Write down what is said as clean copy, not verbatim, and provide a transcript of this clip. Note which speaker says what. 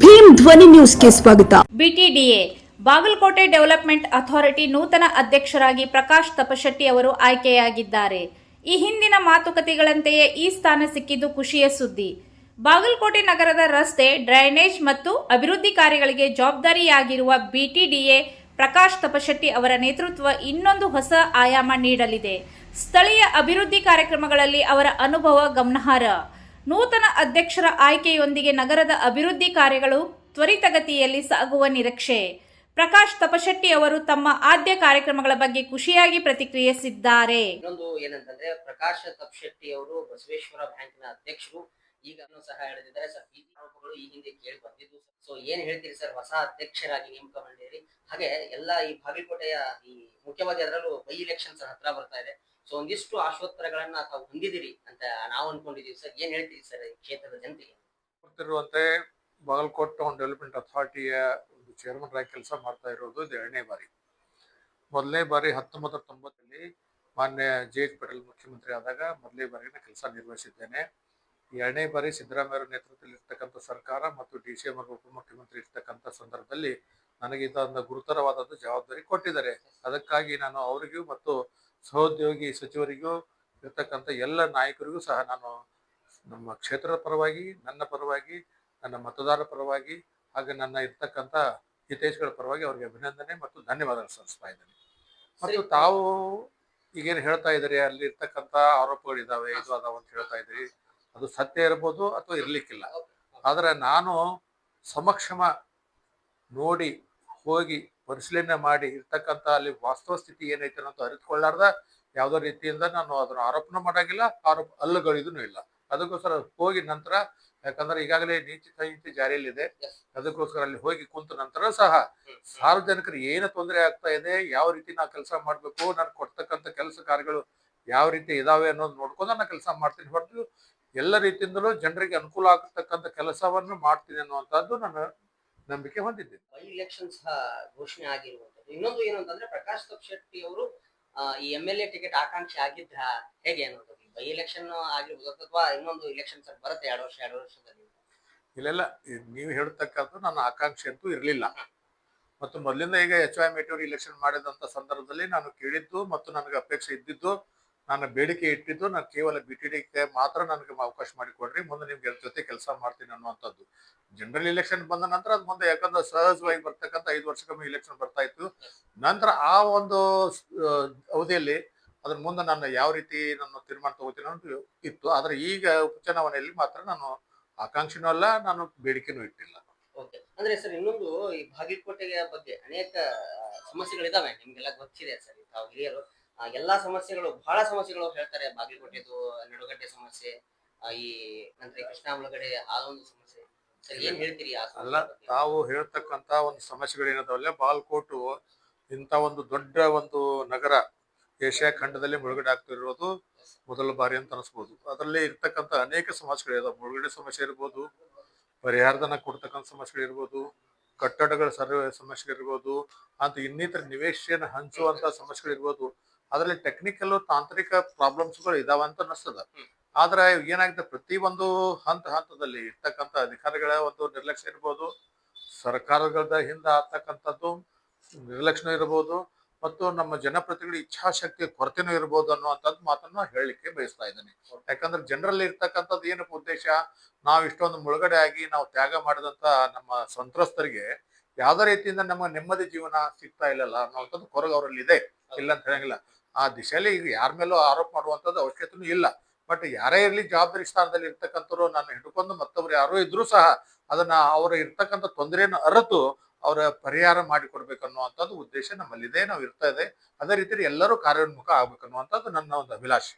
Speaker 1: ಭೀಮ್ ಧ್ವನಿ ನ್ಯೂಸ್ಗೆ ಸ್ವಾಗತ.
Speaker 2: ಬಿಟಿಡಿಎ ಬಾಗಲಕೋಟೆ ಡೆವಲಪ್ಮೆಂಟ್ ಅಥಾರಿಟಿ ನೂತನ ಅಧ್ಯಕ್ಷರಾಗಿ ಪ್ರಕಾಶ್ ತಪಶೆಟ್ಟಿ ಅವರು ಆಯ್ಕೆಯಾಗಿದ್ದಾರೆ. ಈ ಹಿಂದಿನ ಮಾತುಕತೆಗಳಂತೆಯೇ ಈ ಸ್ಥಾನ ಸಿಕ್ಕಿದ್ದು ಖುಷಿಯ ಸುದ್ದಿ. ಬಾಗಲಕೋಟೆ ನಗರದ ರಸ್ತೆ, ಡ್ರೈನೇಜ್ ಮತ್ತು ಅಭಿವೃದ್ಧಿ ಕಾರ್ಯಗಳಿಗೆ ಜವಾಬ್ದಾರಿಯಾಗಿರುವ ಬಿಟಿಡಿಎ ಪ್ರಕಾಶ್ ತಪಶೆಟ್ಟಿ ಅವರ ನೇತೃತ್ವ ಇನ್ನೊಂದು ಹೊಸ ಆಯಾಮ ನೀಡಲಿದೆ. ಸ್ಥಳೀಯ ಅಭಿವೃದ್ಧಿ ಕಾರ್ಯಕ್ರಮಗಳಲ್ಲಿ ಅವರ ಅನುಭವ ಗಮನಾರ್ಹ. ನೂತನ ಅಧ್ಯಕ್ಷರ ಆಯ್ಕೆಯೊಂದಿಗೆ ನಗರದ ಅಭಿವೃದ್ಧಿ ಕಾರ್ಯಗಳು ತ್ವರಿತಗತಿಯಲ್ಲಿ ಸಾಗುವ ನಿರೀಕ್ಷೆ. ಪ್ರಕಾಶ್ ತಪಶೆಟ್ಟಿ ಅವರು ತಮ್ಮ ಆದ್ಯ ಕಾರ್ಯಕ್ರಮಗಳ ಬಗ್ಗೆ ಖುಷಿಯಾಗಿ ಪ್ರತಿಕ್ರಿಯಿಸಿದ್ದಾರೆ.
Speaker 3: ಇನ್ನೊಂದು ಏನಂತಂದ್ರೆ ಪ್ರಕಾಶ್ ತಪಶೆಟ್ಟಿ ಅವರು ಬಸವೇಶ್ವರ ಬ್ಯಾಂಕ್ನ ಅಧ್ಯಕ್ಷರು ಈಗ ಸಹ ಹೇಳಿದ್ದಾರೆ ಸರ್. ಈ ಆರೋಪಗಳು ಈ ಹಿಂದೆ ಕೇಳಿ ಬಂದಿದ್ದು. ಸೊ ಏನ್ ಹೇಳ್ತೀರಿ ಸರ್, ಹೊಸ ಅಧ್ಯಕ್ಷರಾಗಿ ನೇಮಕ ಮಾಡಿರಿ, ಹಾಗೆ ಎಲ್ಲ ಈ ಬಾಗಲಕೋಟೆಯ ಈ ಮುಖ್ಯವಾಗಿ ಅದರಲ್ಲೂ ಬೈ ಎಲೆಕ್ಷನ್ಸ್ ಹತ್ರ ಬರ್ತಾ ಇದೆ. ಸೊ ಒಂದಿಷ್ಟು ಆಶೋತ್ತರಗಳನ್ನ ತಾವು ಹೊಂದಿದಿರಿ ಅಂತ ನಾವು ಅನ್ಕೊಂಡಿದೀವಿ ಸರ್. ಏನ್ ಹೇಳ್ತೀರಿ ಸರ್ ಈ ಕ್ಷೇತ್ರದ ಜನತೆಗೆ?
Speaker 4: ಗೊತ್ತಿರುವಂತೆ ಬಾಗಲಕೋಟ್ ಟೌನ್ ಡೆವಲಪ್ಮೆಂಟ್ ಅಥಾರಿಟಿಯ ಒಂದು ಚೇರ್ಮನ್ ಆಗಿ ಕೆಲಸ ಮಾಡ್ತಾ ಇರೋದು ಇದು 2ನೇ ಬಾರಿ. ಮೊದಲನೇ ಬಾರಿ 1990 ಮಾನ್ಯ ಜೆ.ಎಚ್. ಪಟೇಲ್ ಮುಖ್ಯಮಂತ್ರಿ ಆದಾಗ ಮೊದಲನೇ ಬಾರಿನ ಕೆಲಸ ನಿರ್ವಹಿಸಿದ್ದೇನೆ. 2ನೇ ಬಾರಿ ಸಿದ್ದರಾಮಯ್ಯ ನೇತೃತ್ವದಲ್ಲಿ ಇರ್ತಕ್ಕಂಥ ಸರ್ಕಾರ ಮತ್ತು ಡಿ.ಸಿ.ಎಂ ಉಪಮುಖ್ಯಮಂತ್ರಿ ಇರ್ತಕ್ಕಂಥ ಸಂದರ್ಭದಲ್ಲಿ ನನಗೆ ಇದೊಂದು ಗುರುತರವಾದ ಜವಾಬ್ದಾರಿ ಕೊಟ್ಟಿದ್ದಾರೆ. ಅದಕ್ಕಾಗಿ ನಾನು ಅವರಿಗೂ ಮತ್ತು ಸಹೋದ್ಯೋಗಿ ಸಚಿವರಿಗೂ ಇರ್ತಕ್ಕಂಥ ಎಲ್ಲ ನಾಯಕರಿಗೂ ಸಹ ನಾನು ನಮ್ಮ ಕ್ಷೇತ್ರದ ಪರವಾಗಿ, ನನ್ನ ಪರವಾಗಿ, ನನ್ನ ಮತದಾರರ ಪರವಾಗಿ ಹಾಗೆ ನನ್ನ ಇರ್ತಕ್ಕಂಥ ಹಿತೈಷಿಗಳ ಪರವಾಗಿ ಅವರಿಗೆ ಅಭಿನಂದನೆ ಮತ್ತು ಧನ್ಯವಾದ ಸಲ್ಲಿಸ್ತಾ ಇದ್ದೇನೆ. ಮತ್ತು ತಾವು ಈಗೇನು ಹೇಳ್ತಾ ಇದ್ದೀರಿ, ಅಲ್ಲಿ ಇರ್ತಕ್ಕಂಥ ಆರೋಪಗಳಿದ್ದಾವೆ, ಇದು ಅದಾವ ಅಂತ ಹೇಳ್ತಾ ಇದ್ದೀರಿ, ಅದು ಸತ್ಯ ಇರ್ಬೋದು ಅಥವಾ ಇರ್ಲಿಕ್ಕಿಲ್ಲ. ಆದರೆ ನಾನು ಸಮಕ್ಷಮ ನೋಡಿ ಹೋಗಿ ಪರಿಶೀಲನೆ ಮಾಡಿ ಇರ್ತಕ್ಕಂಥ ಅಲ್ಲಿ ವಾಸ್ತವ ಸ್ಥಿತಿ ಏನೈತೆ ಅನ್ನೋದು ಅರಿತುಕೊಳ್ಳಾರ್ದ ಯಾವುದೋ ರೀತಿಯಿಂದ ನಾನು ಅದನ್ನು ಆರೋಪನ ಮಾಡಾಗಿಲ್ಲ, ಆರೋಪ ಅಲ್ಲಗಳಿದೂ ಇಲ್ಲ. ಅದಕ್ಕೋಸ್ಕರ ಹೋಗಿ ನಂತರ, ಯಾಕಂದ್ರೆ ಈಗಾಗಲೇ ನೀತಿ ಸಂಹಿತೆ ಜಾರಿಯಲ್ಲಿದೆ, ಅದಕ್ಕೋಸ್ಕರ ಅಲ್ಲಿ ಹೋಗಿ ಕುಂತ ನಂತರ ಸಹ ಸಾರ್ವಜನಿಕರು ಏನು ತೊಂದರೆ ಆಗ್ತಾ ಇದೆ, ಯಾವ ರೀತಿ ನಾವು ಕೆಲಸ ಮಾಡಬೇಕು, ನಾನು ಕೊಡ್ತಕ್ಕಂಥ ಕೆಲಸ ಕಾರ್ಯಗಳು ಯಾವ ರೀತಿ ಇದಾವೆ ಅನ್ನೋದು ನೋಡ್ಕೊಂಡು ನಾನು ಕೆಲಸ ಮಾಡ್ತೀನಿ ಹೊರತು ಎಲ್ಲ ರೀತಿಯಿಂದಲೂ ಜನರಿಗೆ ಅನುಕೂಲ ಆಗತಕ್ಕಂಥ ಕೆಲಸವನ್ನು ಮಾಡ್ತೀನಿ ಅನ್ನುವಂಥದ್ದು ನನ್ನ ನಂಬಿಕೆ ಹೊಂದಿದ್ದೀನಿ.
Speaker 3: ಬೈ ಎಲೆಕ್ಷನ್ಸ್ ಘೋಷಣೆ ಆಗಿರುವಂತದ್ದು. ಇನ್ನೊಂದು ಏನು ಅಂತಂದ್ರೆ ಪ್ರಕಾಶ್ ತಪಶೆಟ್ಟಿ ಅವರು ಈ MLA ಟಿಕೆಟ್ ಆಕಾಂಕ್ಷಿ ಆಗಿದ್ರ ಹೇಗೆ ಅನ್ನೋದು, ಬೈ ಎಲೆಕ್ಷನ್ ಆಗಿರ್ಬೋದು ಅಥವಾ ಇನ್ನೊಂದು ಎಲೆಕ್ಷನ್ ಬರುತ್ತೆ 2 ವರ್ಷದಲ್ಲಿ?
Speaker 4: ಇಲ್ಲೆಲ್ಲ ನೀವು ಹೇಳ್ತಕ್ಕಂಥ ನನ್ನ ಆಕಾಂಕ್ಷೆ ಅಂತೂ ಇರಲಿಲ್ಲ. ಮತ್ತು ಮೊದಲಿಂದ ಈಗ HY ಮೇಟೂರು ಇಲೆಕ್ಷನ್ ಮಾಡಿದಂಥ ಸಂದರ್ಭದಲ್ಲಿ ನಾನು ಕೇಳಿದ್ದು ಮತ್ತು ನನಗೆ ಅಪೇಕ್ಷೆ ಇದ್ದಿದ್ದು, ನಾನು ಬೇಡಿಕೆ ಇಟ್ಟಿದ್ದು, ನಾನು ಕೇವಲ BTDಗೆ ಮಾತ್ರ ನನಗೆ ಅವಕಾಶ ಮಾಡಿಕೊಡ್ರಿ, ಮುಂದೆ ನಿಮ್ಗೆ ಜೊತೆ ಕೆಲಸ ಮಾಡ್ತೀನಿ ಅನ್ನುವಂಥದ್ದು. ಜನರಲ್ ಇಲೆಕ್ಷನ್ ಬಂದ ನಂತರ ಅದು ಮುಂದೆ, ಯಾಕಂದ್ರೆ ಸಹಜವಾಗಿ ಬರ್ತಕ್ಕಂಥ 5 ವರ್ಷಕ್ಕೊಮ್ಮೆ ಇಲೆಕ್ಷನ್ ಬರ್ತಾ ಇತ್ತು. ನಂತರ ಆ ಒಂದು ಅವಧಿಯಲ್ಲಿ ಅದ್ರ ಮುಂದೆ ನಾನು ಯಾವ ರೀತಿ ನಾನು ತೀರ್ಮಾನ ತಗೋತೀನಿ ಅನ್ನೋದು ಇತ್ತು. ಆದ್ರೆ ಈಗ ಉಪಚುನಾವಣೆಯಲ್ಲಿ ಮಾತ್ರ ನಾನು ಆಕಾಂಕ್ಷಿನೂ ಅಲ್ಲ, ನಾನು ಬೇಡಿಕೆನೂ ಇಟ್ಟಿಲ್ಲ.
Speaker 3: ಓಕೆ, ಅಂದ್ರೆ ಸರ್ ಇನ್ನೊಂದು ಈ ಬಾಗಲಕೋಟೆಯ ಬಗ್ಗೆ ಅನೇಕ ಸಮಸ್ಯೆಗಳಿದಾವೆ, ನಿಮ್ಗೆಲ್ಲ ಗೊತ್ತಿದೆ ಸರ್. ತಾವು ಹಿರಿಯರು ಎಲ್ಲಾ ಸಮಸ್ಯೆಗಳು, ಬಹಳ ಸಮಸ್ಯೆಗಳು ಹೇಳ್ತಾರೆ. ಬಾಗಲಕೋಟೆದು ನಡುಗಡ್ಡೆ ಸಮಸ್ಯೆ, ಈ ನಂತರ ಕೃಷ್ಣಾ ಮುಳುಗಡೆ ಅದೊಂದು ಸಮಸ್ಯೆ. ಸರ್ ಏನ್ ಹೇಳ್ತೀರಿ?
Speaker 4: ಅಲ್ಲ, ತಾವು ಹೇಳ್ತಕ್ಕಂತ ಒಂದು ಸಮಸ್ಯೆಗಳೇನದಾವಲ್ಲ, ಬಾಗಲಕೋಟು ಇಂಥ ಒಂದು ದೊಡ್ಡ ಒಂದು ನಗರ ಏಷ್ಯಾ ಖಂಡದಲ್ಲಿ ಮುಳುಗಡೆ ಆಗ್ತಿರೋದು ಮೊದಲ ಬಾರಿ ಅಂತ ಅನಿಸ್ಬೋದು. ಅದರಲ್ಲಿ ಇರ್ತಕ್ಕಂಥ ಅನೇಕ ಸಮಸ್ಯೆಗಳಿದಾವೆ. ಮುಳುಗಡೆ ಸಮಸ್ಯೆ ಇರ್ಬೋದು, ಪರಿಹಾರಧನ ಕೊಡ್ತಕ್ಕಂಥ ಸಮಸ್ಯೆಗಳಿರ್ಬೋದು, ಕಟ್ಟಡಗಳ ಸರ್ವೆ ಸಮಸ್ಯೆಗಳಿರ್ಬೋದು, ಅಂತ ಇನ್ನಿತರ ನಿವೇಶನ ಹಂಚುವಂತ ಸಮಸ್ಯೆಗಳಿರ್ಬೋದು. ಅದರಲ್ಲಿ ಟೆಕ್ನಿಕಲ್ ತಾಂತ್ರಿಕ ಪ್ರಾಬ್ಲಮ್ಸ್ಗಳು ಇದಾವ ಅಂತ ಅನಿಸ್ತದ. ಆದ್ರೆ ಏನಾಗಿದೆ, ಪ್ರತಿ ಒಂದು ಹಂತದಲ್ಲಿ ಇರ್ತಕ್ಕಂಥ ಅಧಿಕಾರಿಗಳ ಒಂದು ನಿರ್ಲಕ್ಷ್ಯ ಇರ್ಬೋದು, ಸರ್ಕಾರಗಳ ಹಿಂದೆ ಆಗ್ತಕ್ಕಂಥದ್ದು ನಿರ್ಲಕ್ಷ್ಯ ಇರ್ಬೋದು, ಮತ್ತು ನಮ್ಮ ಜನಪ್ರತಿನಿಧಿಗಳ ಇಚ್ಛಾಶಕ್ತಿಯ ಕೊರತೆನೂ ಇರ್ಬೋದು ಅನ್ನುವಂಥದ್ದು ಮಾತನ್ನ ಹೇಳಲಿಕ್ಕೆ ಬಯಸ್ತಾ ಇದ್ದೇನೆ. ಯಾಕಂದ್ರೆ ಜನರಲ್ಲಿ ಇರ್ತಕ್ಕಂಥದ್ದು ಏನಪ್ಪ ಉದ್ದೇಶ, ನಾವು ಇಷ್ಟೊಂದು ಮುಳುಗಡೆ ಆಗಿ ನಾವು ತ್ಯಾಗ ಮಾಡಿದಂತ ನಮ್ಮ ಸಂತ್ರಸ್ತರಿಗೆ ಯಾವ್ದೇ ರೀತಿಯಿಂದ ನಮ್ಮ ನೆಮ್ಮದಿ ಜೀವನ ಸಿಗ್ತಾ ಇಲ್ಲಲ್ಲ ಅನ್ನುವಂಥದ್ದು ಕೊರಗು ಅವರಲ್ಲಿ ಇದೆ, ಇಲ್ಲ ಅಂತ ಹೇಳಂಗಿಲ್ಲ. ಆ ದಿಶೆಯಲ್ಲಿ ಈಗ ಯಾರ ಮೇಲೂ ಆರೋಪ ಮಾಡುವಂಥದ್ದು ಅವಶ್ಯಕತೆನೂ ಇಲ್ಲ. ಬಟ್ ಯಾರೇ ಇರಲಿ, ಜವಾಬ್ದಾರಿ ಸ್ಥಾನದಲ್ಲಿ ಇರ್ತಕ್ಕಂಥವ್ರು ನಾನು ಹಿಡ್ಕೊಂಡು ಮತ್ತೊಬ್ರು ಯಾರೋ ಇದ್ರೂ ಸಹ ಅದನ್ನ ಅವರ ಇರ್ತಕ್ಕಂಥ ತೊಂದರೆಯನ್ನು ಅರಿತು ಅವರ ಪರಿಹಾರ ಮಾಡಿಕೊಡ್ಬೇಕನ್ನುವಂಥದ್ದು ಉದ್ದೇಶ ನಮ್ಮಲ್ಲಿದೆ, ನಾವು ಇರ್ತಾ ಇದೆ. ಅದೇ ರೀತಿ ಎಲ್ಲರೂ ಕಾರ್ಯೋನ್ಮುಖ ಆಗ್ಬೇಕನ್ನುವಂಥದ್ದು ನನ್ನ ಒಂದು ಅಭಿಲಾಷೆ.